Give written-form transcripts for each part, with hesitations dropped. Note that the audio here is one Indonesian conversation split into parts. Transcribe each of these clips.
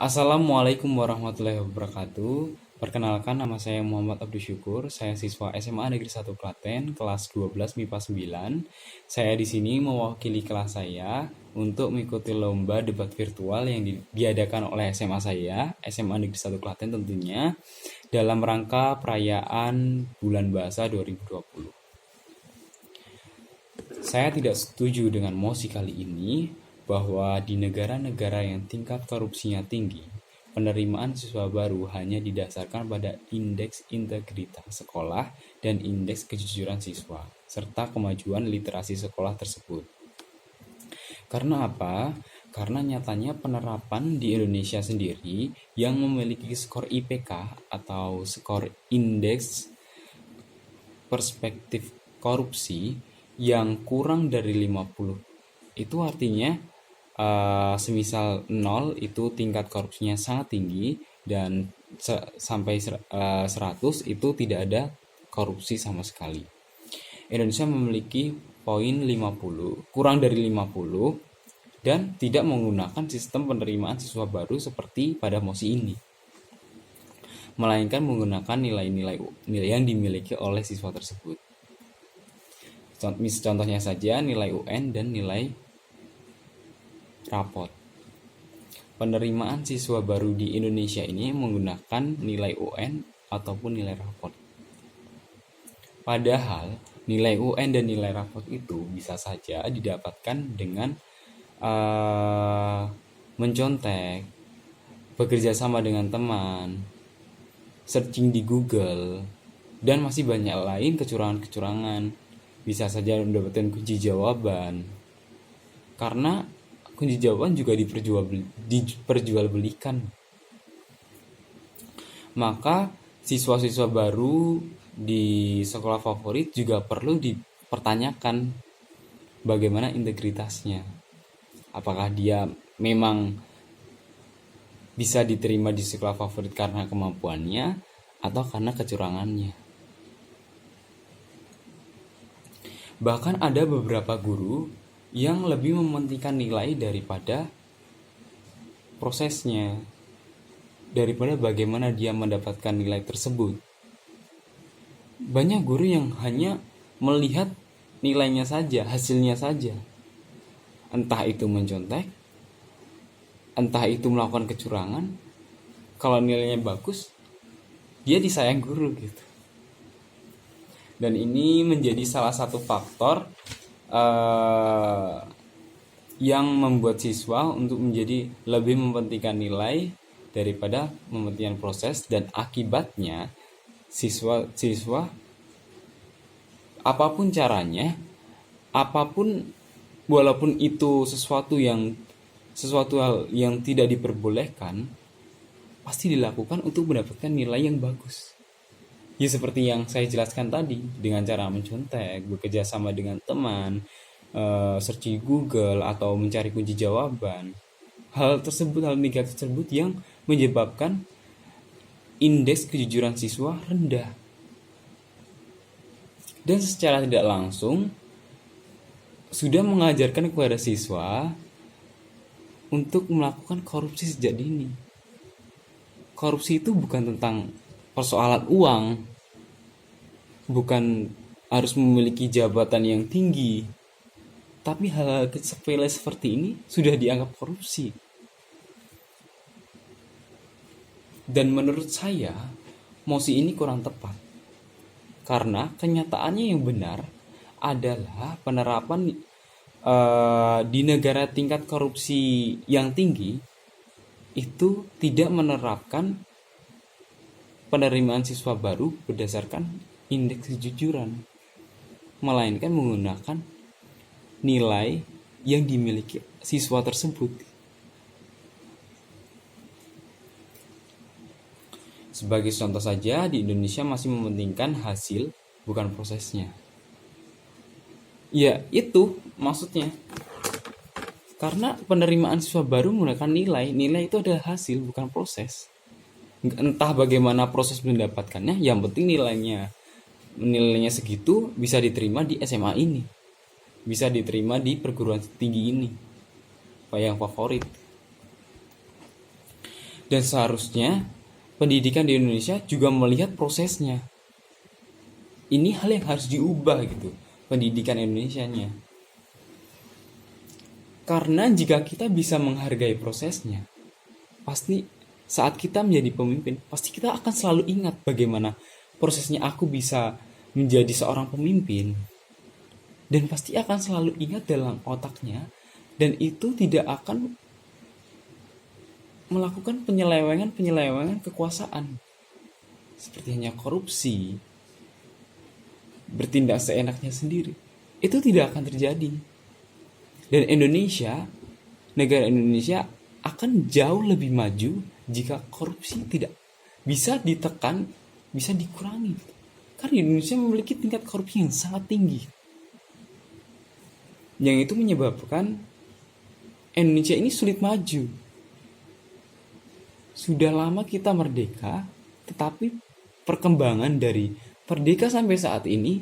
Assalamualaikum warahmatullahi wabarakatuh. Perkenalkan, nama saya Muhammad Abdul Syukur. Saya siswa SMA Negeri 1 Klaten, kelas 12 MIPA 9. Saya di sini mewakili kelas saya untuk mengikuti lomba debat virtual yang diadakan oleh SMA saya, SMA Negeri 1 Klaten tentunya, dalam rangka perayaan Bulan Bahasa 2020. Saya tidak setuju dengan mosi kali ini bahwa di negara-negara yang tingkat korupsinya tinggi, penerimaan siswa baru hanya didasarkan pada indeks integritas sekolah dan indeks kejujuran siswa, serta kemajuan literasi sekolah tersebut. Karena apa? Karena nyatanya penerapan di Indonesia sendiri yang memiliki skor IPK atau skor indeks perspektif korupsi yang kurang dari 50. Itu artinya semisal 0 itu tingkat korupsinya sangat tinggi dan sampai 100 itu tidak ada korupsi sama sekali. Indonesia memiliki poin 50, kurang dari 50 dan tidak menggunakan sistem penerimaan siswa baru seperti pada mosi ini, melainkan menggunakan nilai-nilai yang dimiliki oleh siswa tersebut. Contohnya saja nilai UN dan nilai rapot. Penerimaan siswa baru di Indonesia ini menggunakan nilai UN ataupun nilai rapot. Padahal nilai UN dan nilai rapot itu bisa saja didapatkan dengan mencontek, bekerja sama dengan teman, searching di Google, dan masih banyak lain kecurangan-kecurangan. Bisa saja mendapatkan kunci jawaban. Karena kunci jawaban juga diperjualbelikan. Maka siswa-siswa baru di sekolah favorit juga perlu dipertanyakan bagaimana integritasnya. Apakah dia memang bisa diterima di sekolah favorit karena kemampuannya atau karena kecurangannya. Bahkan ada beberapa guru yang lebih mementingkan nilai daripada prosesnya, daripada bagaimana dia mendapatkan nilai tersebut. Banyak guru yang hanya melihat nilainya saja, hasilnya saja. Entah itu mencontek, entah itu melakukan kecurangan. Kalau nilainya bagus, dia disayang guru gitu. Dan ini menjadi salah satu faktor yang membuat siswa untuk menjadi lebih mementingkan nilai daripada mementingkan proses, dan akibatnya siswa apapun caranya, apapun, walaupun itu sesuatu hal yang tidak diperbolehkan, pasti dilakukan untuk mendapatkan nilai yang bagus. Ya seperti yang saya jelaskan tadi, dengan cara mencontek, bekerja sama dengan teman, searching Google, atau mencari kunci jawaban. Hal negatif tersebut yang menyebabkan indeks kejujuran siswa rendah. Dan secara tidak langsung sudah mengajarkan kepada siswa untuk melakukan korupsi sejak dini. Korupsi itu bukan tentang persoalan uang, bukan harus memiliki jabatan yang tinggi, tapi hal-hal sepele seperti ini sudah dianggap korupsi. Dan menurut saya, mosi ini kurang tepat. Karena kenyataannya yang benar adalah penerapan di negara tingkat korupsi yang tinggi itu tidak menerapkan penerimaan siswa baru berdasarkan indeks kejujuran, melainkan menggunakan nilai yang dimiliki siswa tersebut. Sebagai contoh saja, di Indonesia masih mementingkan hasil, bukan prosesnya. Ya, itu maksudnya. Karena penerimaan siswa baru menggunakan nilai. Nilai itu adalah hasil, bukan proses. Entah bagaimana proses mendapatkannya, yang penting nilainya segitu bisa diterima di SMA ini, bisa diterima di perguruan tinggi ini, yang favorit. Dan seharusnya pendidikan di Indonesia juga melihat prosesnya. Ini hal yang harus diubah gitu, pendidikan Indonesianya. Karena jika kita bisa menghargai prosesnya, pasti saat kita menjadi pemimpin, pasti kita akan selalu ingat bagaimana prosesnya aku bisa menjadi seorang pemimpin. Dan pasti akan selalu ingat dalam otaknya, dan itu tidak akan melakukan penyelewengan kekuasaan. Seperti hanya korupsi, bertindak seenaknya sendiri. Itu tidak akan terjadi. Dan negara Indonesia akan jauh lebih maju jika korupsi tidak bisa ditekan, bisa dikurangi. Karena Indonesia memiliki tingkat korupsi yang sangat tinggi. Yang itu menyebabkan Indonesia ini sulit maju. Sudah lama kita merdeka, tetapi perkembangan dari merdeka sampai saat ini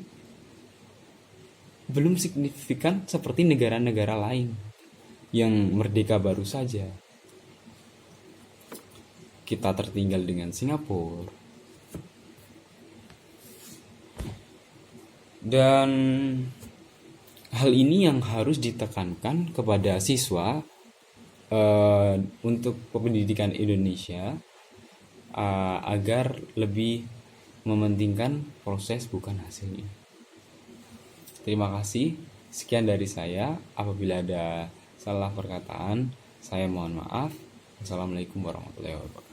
belum signifikan seperti negara-negara lain yang merdeka baru saja. Kita tertinggal dengan Singapura. Dan hal ini yang harus ditekankan kepada siswa untuk pendidikan Indonesia agar lebih mementingkan proses bukan hasilnya. Terima kasih. Sekian dari saya. Apabila ada salah perkataan, saya mohon maaf. Wassalamualaikum warahmatullahi wabarakatuh.